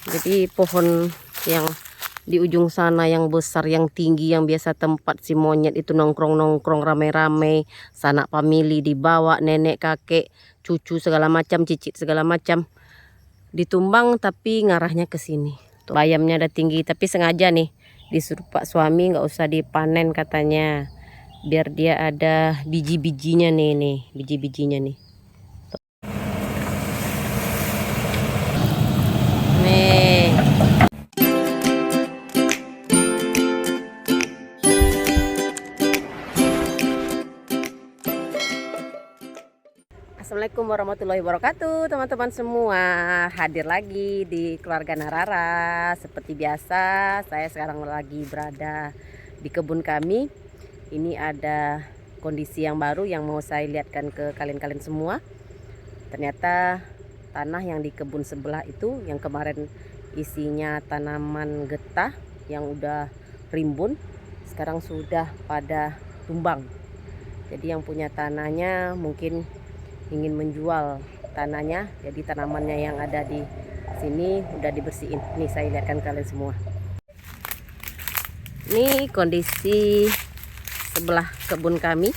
Jadi pohon yang di ujung sana yang besar, yang tinggi, yang biasa tempat si monyet itu nongkrong-nongkrong rame-rame, sanak famili dibawa, nenek, kakek, cucu segala macam, cicit segala macam, ditumbang tapi ngarahnya ke sini. Tuh, bayamnya ada tinggi tapi sengaja nih disuruh Pak suami nggak usah dipanen katanya, biar dia ada biji-bijinya nih, biji-bijinya nih. Nih. Assalamualaikum warahmatullahi wabarakatuh, teman-teman semua. Hadir lagi di keluarga Narara. Seperti biasa, saya sekarang lagi berada di kebun kami. Ini ada kondisi yang baru yang mau saya lihatkan ke kalian-kalian semua. Ternyata tanah yang di kebun sebelah itu yang kemarin isinya tanaman getah yang udah rimbun, sekarang sudah pada tumbang. Jadi yang punya tanahnya mungkin ingin menjual tanahnya, jadi tanamannya yang ada di sini udah dibersihin. Nih saya lihatkan kalian semua. Ini kondisi sebelah kebun kami,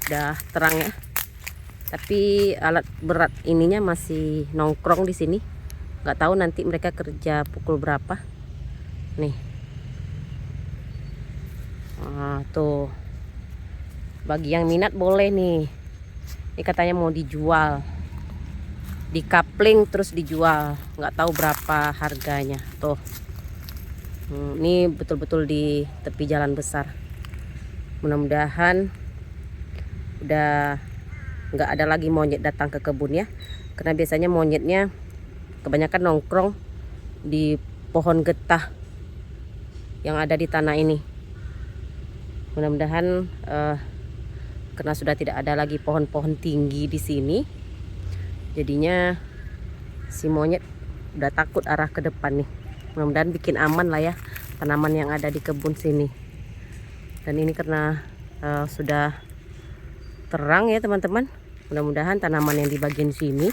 udah terang ya. Tapi alat berat ininya masih nongkrong di sini. Nggak tahu nanti mereka kerja pukul berapa. Nih, tuh. Bagi yang minat boleh nih. Ini katanya mau dijual, dikapling terus dijual, nggak tahu berapa harganya. Tuh, ini betul-betul di tepi jalan besar. Mudah-mudahan udah nggak ada lagi monyet datang ke kebun ya, karena biasanya monyetnya kebanyakan nongkrong di pohon getah yang ada di tanah ini. Mudah-mudahan karena sudah tidak ada lagi pohon-pohon tinggi di sini, jadinya si monyet udah takut arah ke depan nih. Mudah-mudahan bikin aman lah ya tanaman yang ada di kebun sini. Dan ini karena sudah terang ya teman-teman, mudah-mudahan tanaman yang di bagian sini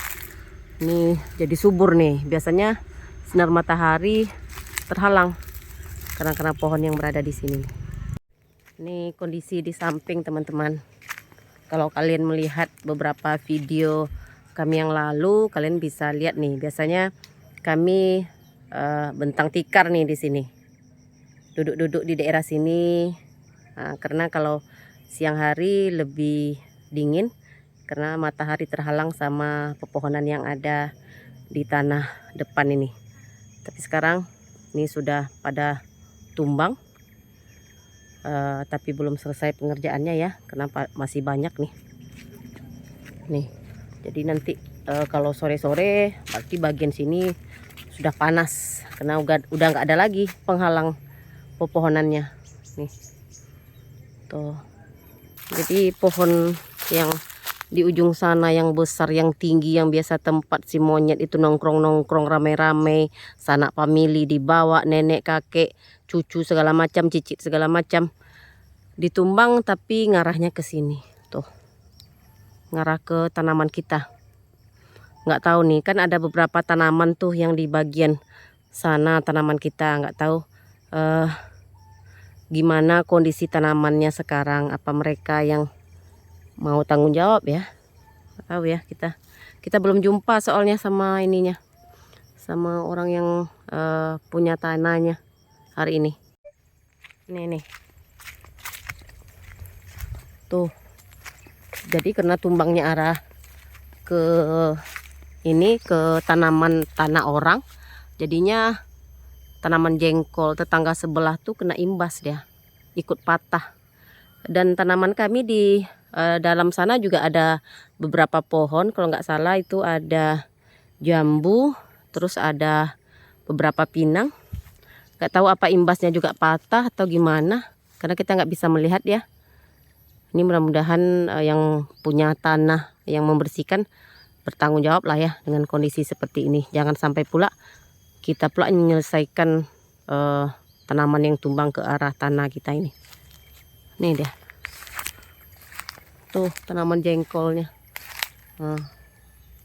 ini jadi subur nih. Biasanya sinar matahari terhalang karena pohon yang berada di sini. Ini kondisi di samping teman-teman. Kalau kalian melihat beberapa video kami yang lalu, kalian bisa lihat nih, biasanya kami bentang tikar nih di sini. Duduk-duduk di daerah sini. Karena kalau siang hari lebih dingin karena matahari terhalang sama pepohonan yang ada di tanah depan ini. Tapi sekarang ini sudah pada tumbang. Tapi belum selesai pengerjaannya ya, kenapa masih banyak nih. Jadi nanti kalau sore-sore berarti bagian sini sudah panas karena udah nggak ada lagi penghalang pepohonannya nih. Tuh, jadi pohon yang di ujung sana yang besar, yang tinggi, yang biasa tempat si monyet itu nongkrong-nongkrong rame-rame, sanak famili dibawa, nenek, kakek, cucu segala macam, cicit segala macam, ditumbang tapi ngarahnya ke sini. Tuh, ngarah ke tanaman kita. Nggak tahu nih, kan ada beberapa tanaman tuh yang di bagian sana tanaman kita. Nggak tahu gimana kondisi tanamannya sekarang, apa mereka yang mau tanggung jawab ya. Nggak tahu ya, kita belum jumpa soalnya sama ininya, sama orang yang punya tanahnya hari ini. Nih tuh, jadi karena tumbangnya arah ke ini, ke tanaman tanah orang, jadinya tanaman jengkol tetangga sebelah tuh kena imbas, dia ikut patah. Dan tanaman kami di dalam sana juga ada beberapa pohon, kalau nggak salah itu ada jambu, terus ada beberapa pinang. Nggak tahu apa imbasnya juga patah atau gimana, karena kita nggak bisa melihat ya. Ini mudah-mudahan yang punya tanah yang membersihkan bertanggung jawab lah ya dengan kondisi seperti ini. Jangan sampai pula kita pula menyelesaikan tanaman yang tumbang ke arah tanah kita ini. Nih dia, tuh tanaman jengkolnya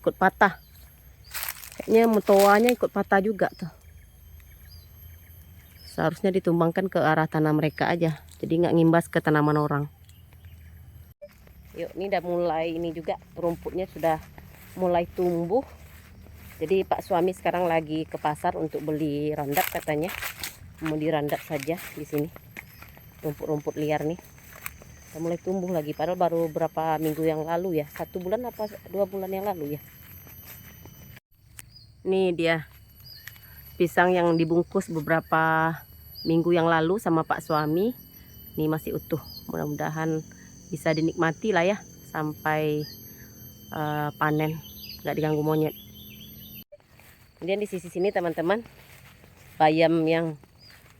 ikut patah. Kayaknya mutoanya ikut patah juga tuh. Seharusnya ditumbangkan ke arah tanah mereka aja, jadi nggak ngimbas ke tanaman orang. Yuk, ini udah mulai, ini juga rumputnya sudah mulai tumbuh. Jadi Pak suami sekarang lagi ke pasar untuk beli randap katanya. Mau dirandap saja di sini. Rumput-rumput liar nih. Udah mulai tumbuh lagi, padahal baru berapa minggu yang lalu ya. 1 bulan apa 2 bulan yang lalu ya. Ini dia pisang yang dibungkus beberapa minggu yang lalu sama Pak suami. Ini masih utuh. Mudah-mudahan bisa dinikmati lah ya sampai panen, nggak diganggu monyet. Kemudian di sisi sini teman-teman, bayam yang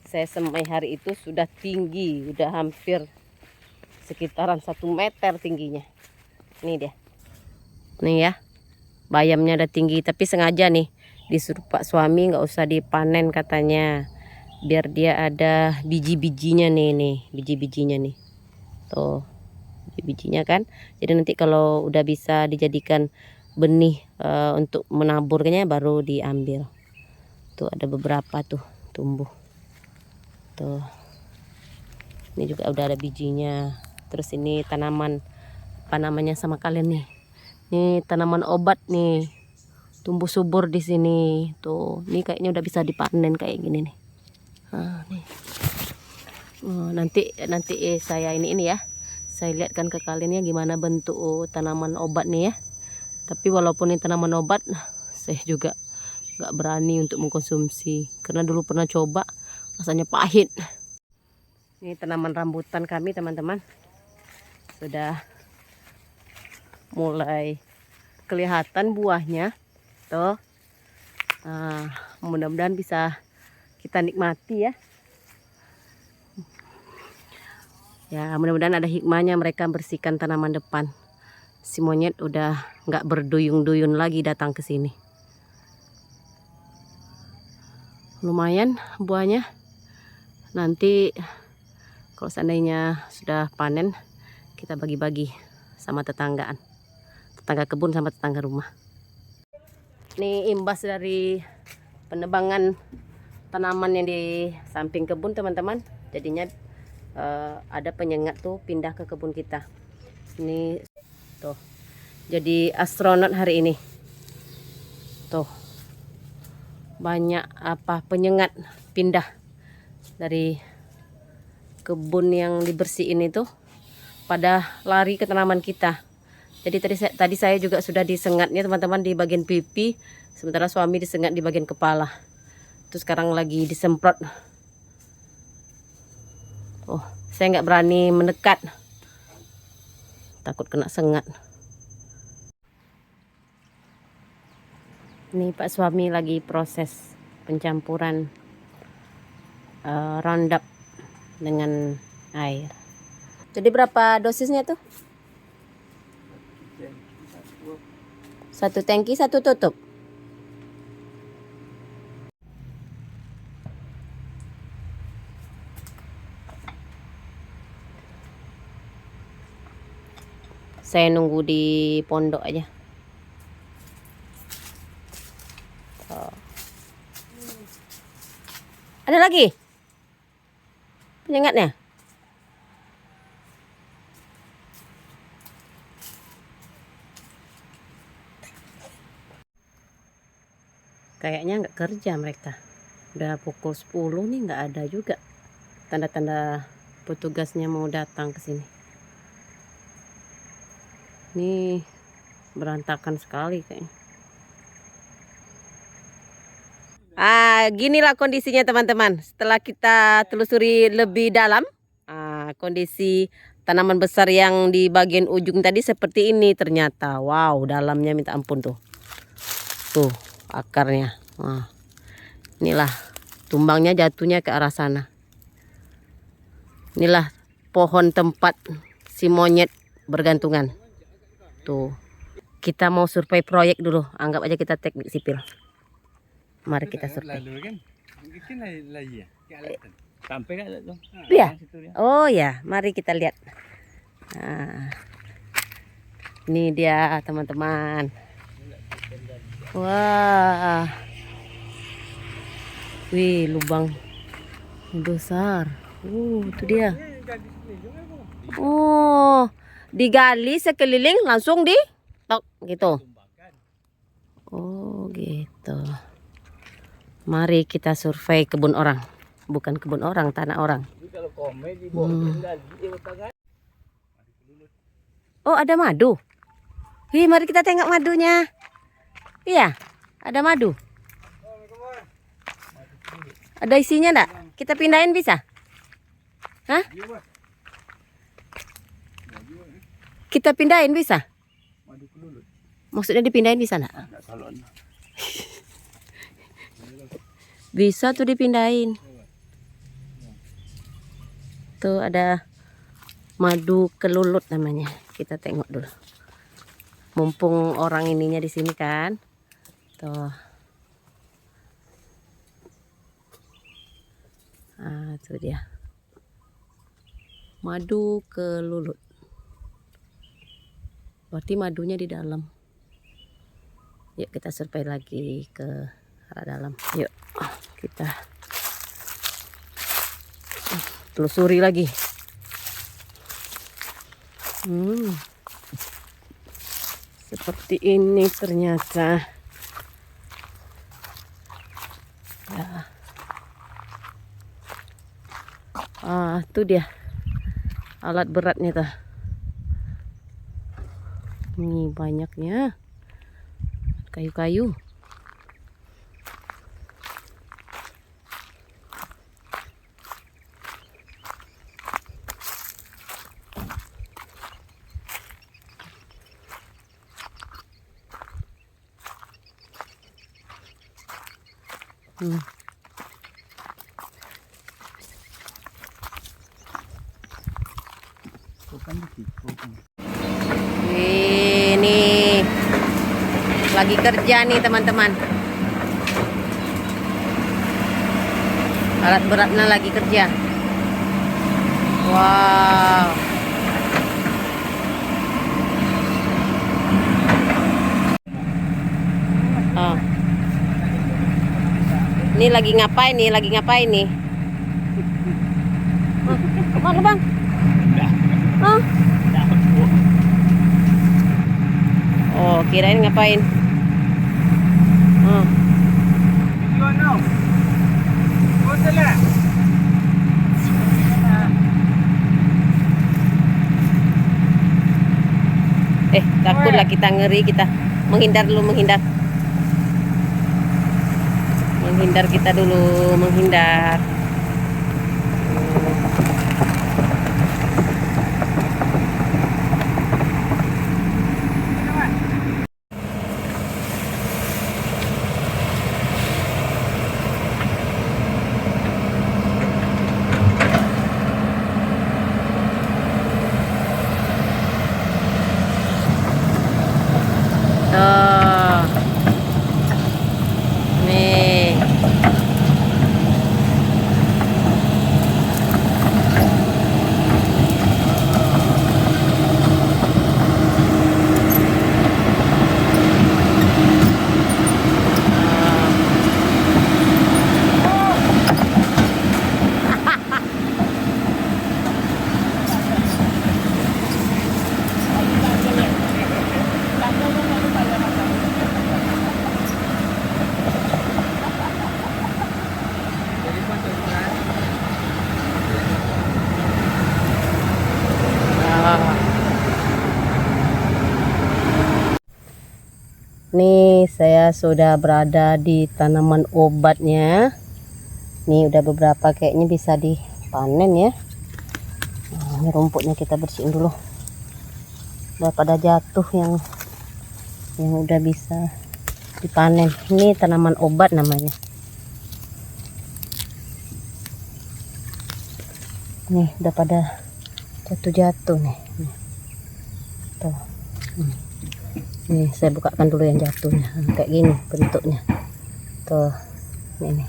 saya semai hari itu sudah tinggi, udah hampir sekitaran 1 meter tingginya. Ini dia, nih ya, bayamnya udah tinggi, tapi sengaja nih disuruh Pak suami nggak usah dipanen katanya, biar dia ada biji-bijinya nih biji-bijinya nih, tuh biji-bijinya kan. Jadi nanti kalau udah bisa dijadikan benih untuk menaburnya baru diambil. Tuh ada beberapa tuh tumbuh. Tuh. Ini juga udah ada bijinya. Terus ini tanaman apa namanya sama kalian nih. Ini tanaman obat nih. Tumbuh subur di sini. Tuh, ini kayaknya udah bisa dipanen kayak gini nih. Nah, nih. Oh, nanti saya ini ya. Saya lihatkan ke kalian ya gimana bentuk tanaman obat nih ya. Tapi walaupun ini tanaman obat, saya juga nggak berani untuk mengkonsumsi. Karena dulu pernah coba, rasanya pahit. Ini tanaman rambutan kami teman-teman. Sudah mulai kelihatan buahnya. Tuh. Nah, mudah-mudahan bisa kita nikmati ya. Ya, mudah-mudahan ada hikmahnya mereka bersihkan tanaman depan. Si monyet udah nggak berduyun-duyun lagi datang ke sini. Lumayan buahnya. Nanti kalau seandainya sudah panen, kita bagi-bagi sama tetanggaan. Tetangga kebun sama tetangga rumah. Ini imbas dari penebangan tanaman yang di samping kebun teman-teman. Jadinya ada penyengat tuh pindah ke kebun kita. Ini tuh jadi astronot hari ini. Tuh banyak apa penyengat pindah dari kebun yang dibersihin itu pada lari ke tanaman kita. Jadi tadi saya juga sudah disengatnya teman-teman di bagian pipi, sementara suami disengat di bagian kepala. Terus sekarang lagi disemprot. Oh, saya nggak berani mendekat, takut kena sengat. Ini Pak suami lagi proses pencampuran Roundup dengan air. Jadi berapa dosisnya tuh? 1 tangki 1 tutup. Saya nunggu di pondok aja. Oh. Ada lagi penyengatnya? Kayaknya nggak kerja mereka. Udah pukul 10 nih, nggak ada juga tanda-tanda petugasnya mau datang ke sini. Ini berantakan sekali kayaknya. Ginilah kondisinya teman-teman. Setelah kita telusuri lebih dalam, kondisi tanaman besar yang di bagian ujung tadi seperti ini ternyata. Wow, dalamnya minta ampun tuh. Tuh akarnya. Nah, inilah tumbangnya jatuhnya ke arah sana. Inilah pohon tempat si monyet bergantungan. Tuh. Kita mau survei proyek dulu. Anggap aja kita teknik sipil. Mari kita survei. Ya. Oh ya, mari kita lihat. Nah, ini dia teman-teman. Wah. Wih, lubang besar. Itu dia. Oh, digali sekeliling langsung di tok gitu. Oh, gitu. Mari kita survei kebun orang. Bukan kebun orang, tanah orang. Oh, ada madu. Wih, mari kita tengok madunya. Iya, ada madu. Ada isinya enggak? Kita pindahin bisa? Hah? Kita pindahin bisa? Maksudnya dipindahin bisa enggak? Bisa tuh dipindahin. Tuh ada madu kelulut namanya. Kita tengok dulu. Mumpung orang ininya di sini kan. Tuh. Ah, itu dia. Madu kelulut. Berarti madunya di dalam. Yuk kita survei lagi ke arah dalam. Yuk kita telusuri lagi. Seperti ini ternyata. Ya. Itu dia alat beratnya tuh. Ini banyaknya kayu-kayu. Ini lagi kerja nih teman-teman. Alat beratnya lagi kerja. Wow. Oh. Ini lagi ngapain nih? Lagi ngapain nih? Kemana bang? Oh. Oh, kirain ngapain? Oh. Takutlah kita, ngeri kita. Menghindar dulu, menghindar. Menghindar kita dulu, menghindar. Nih. Nih saya sudah berada di tanaman obatnya. Nih udah beberapa kayaknya bisa dipanen ya. Ini rumputnya kita bersihin dulu. Udah pada jatuh yang udah bisa dipanen. Ini tanaman obat namanya. Nih udah pada jatuh-jatuh nih. Tuh. Nih saya bukakan dulu yang jatuhnya. Kayak gini bentuknya. Tuh. Ini.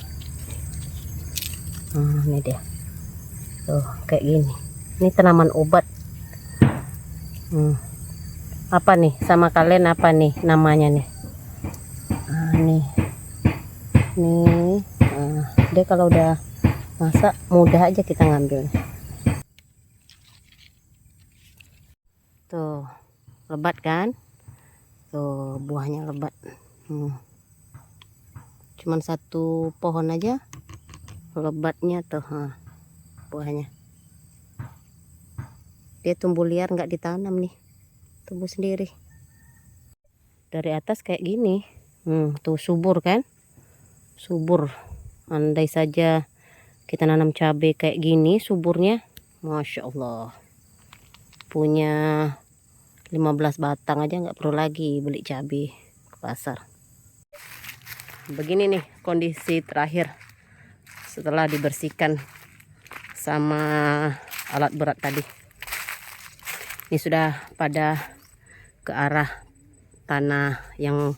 Ini dia. Tuh kayak gini. Ini tanaman obat. Apa nih sama kalian, apa nih namanya nih? nih. Nah, dia kalau udah masak mudah aja kita ngambil. Tuh, lebat kan? Tuh, buahnya lebat. Cuman satu pohon aja lebatnya tuh, buahnya. Dia tumbuh liar, nggak ditanam nih, tumbuh sendiri. Dari atas kayak gini, tuh subur kan? Subur. Andai saja kita nanam cabai kayak gini suburnya, Masya Allah. Punya 15 batang aja nggak perlu lagi beli cabai ke pasar. Begini nih kondisi terakhir setelah dibersihkan sama alat berat tadi. Ini sudah pada ke arah tanah yang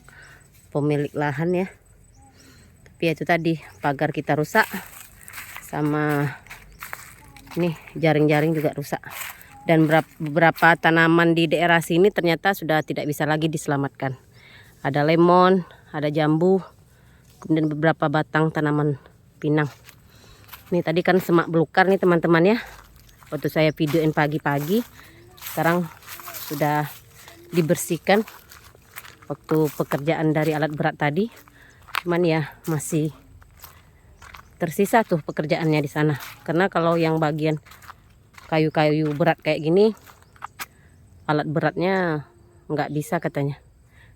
pemilik lahan ya. Tapi itu tadi pagar kita rusak, sama nih jaring-jaring juga rusak. Dan beberapa tanaman di daerah sini ternyata sudah tidak bisa lagi diselamatkan. Ada lemon, ada jambu, kemudian beberapa batang tanaman pinang. Ini tadi kan semak belukar nih teman-teman ya, waktu saya videoin pagi-pagi. Sekarang sudah dibersihkan waktu pekerjaan dari alat berat tadi. Cuman ya masih tersisa tuh pekerjaannya di sana. Karena kalau yang bagian kayu-kayu berat kayak gini, alat beratnya nggak bisa katanya.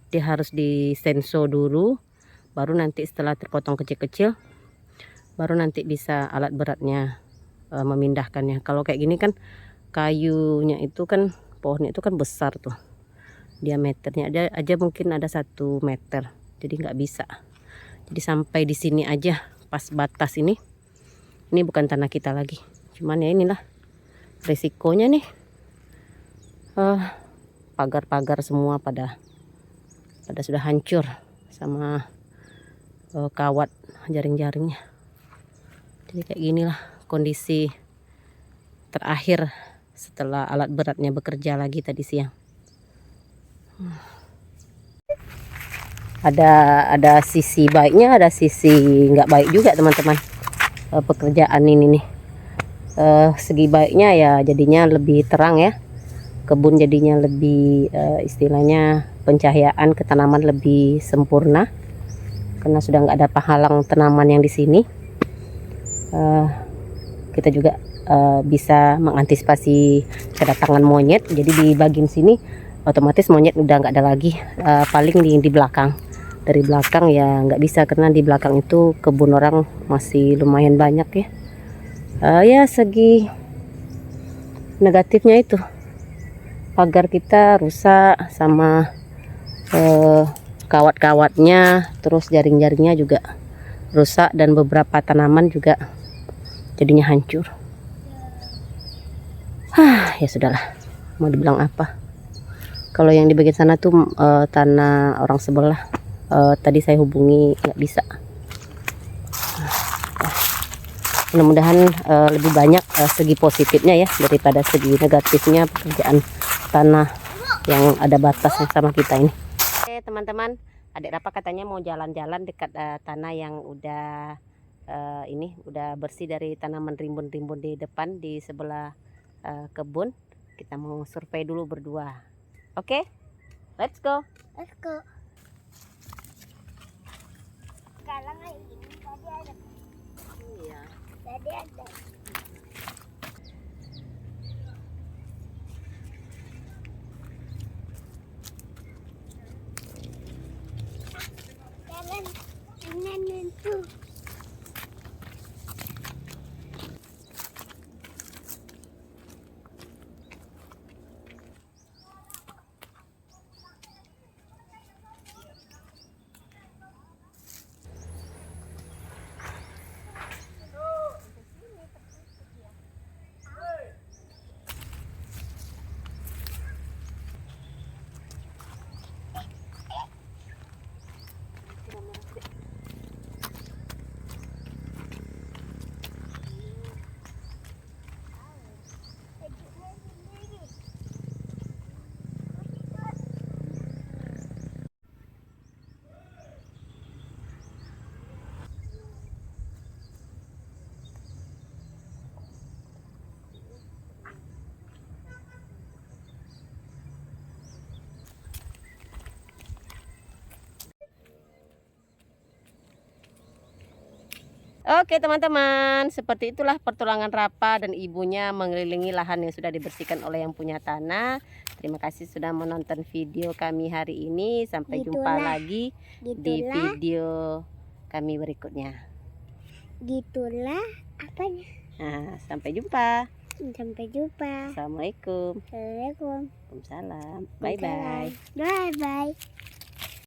Dia harus disenso dulu, baru nanti setelah terpotong kecil-kecil, baru nanti bisa alat beratnya memindahkannya. Kalau kayak gini kan kayunya itu kan, pohonnya itu kan besar tuh, diameternya ada aja mungkin ada 1 meter, jadi nggak bisa. Jadi sampai di sini aja pas batas ini bukan tanah kita lagi. Cuman ya inilah risikonya nih, pagar-pagar semua pada sudah hancur sama kawat jaring-jaringnya. Jadi kayak ginilah kondisi terakhir setelah alat beratnya bekerja lagi tadi siang. Ada sisi baiknya, ada sisi nggak baik juga teman-teman. Pekerjaan ini nih, segi baiknya ya jadinya lebih terang ya, kebun jadinya lebih istilahnya pencahayaan ke tanaman lebih sempurna karena sudah nggak ada penghalang tanaman yang di sini. Kita juga bisa mengantisipasi kedatangan monyet. Jadi di bagian sini otomatis monyet udah nggak ada lagi, paling di belakang. Dari belakang ya nggak bisa karena di belakang itu kebun orang masih lumayan banyak ya. Ya segi negatifnya itu pagar kita rusak sama kawat-kawatnya, terus jaring-jaringnya juga rusak dan beberapa tanaman juga jadinya hancur. Ya sudahlah, mau dibilang apa. Kalau yang di bagian sana tuh tanah orang sebelah. Tadi saya hubungi nggak bisa. Mudah-mudahan lebih banyak segi positifnya ya daripada segi negatifnya pekerjaan tanah yang ada batasnya sama kita ini. Oke teman-teman, adik Rafa katanya mau jalan-jalan dekat tanah yang udah udah bersih dari tanaman rimbun-rimbun di depan di sebelah kebun. Kita mau survei dulu berdua. Oke, let's go. Let's go. Sekarang ini tadi ada. Iya. Tadi ada. Jalan itu. Oke teman-teman, seperti itulah pertulangan Rapa dan ibunya mengelilingi lahan yang sudah dibersihkan oleh yang punya tanah. Terima kasih sudah menonton video kami hari ini. Sampai jumpa Gitulah. lagi di Gitulah. video kami berikutnya. Gitulah apanya. Nah, sampai jumpa. Sampai jumpa. Assalamualaikum. Assalamualaikum. Waalaikumsalam. Bye bye. Bye bye.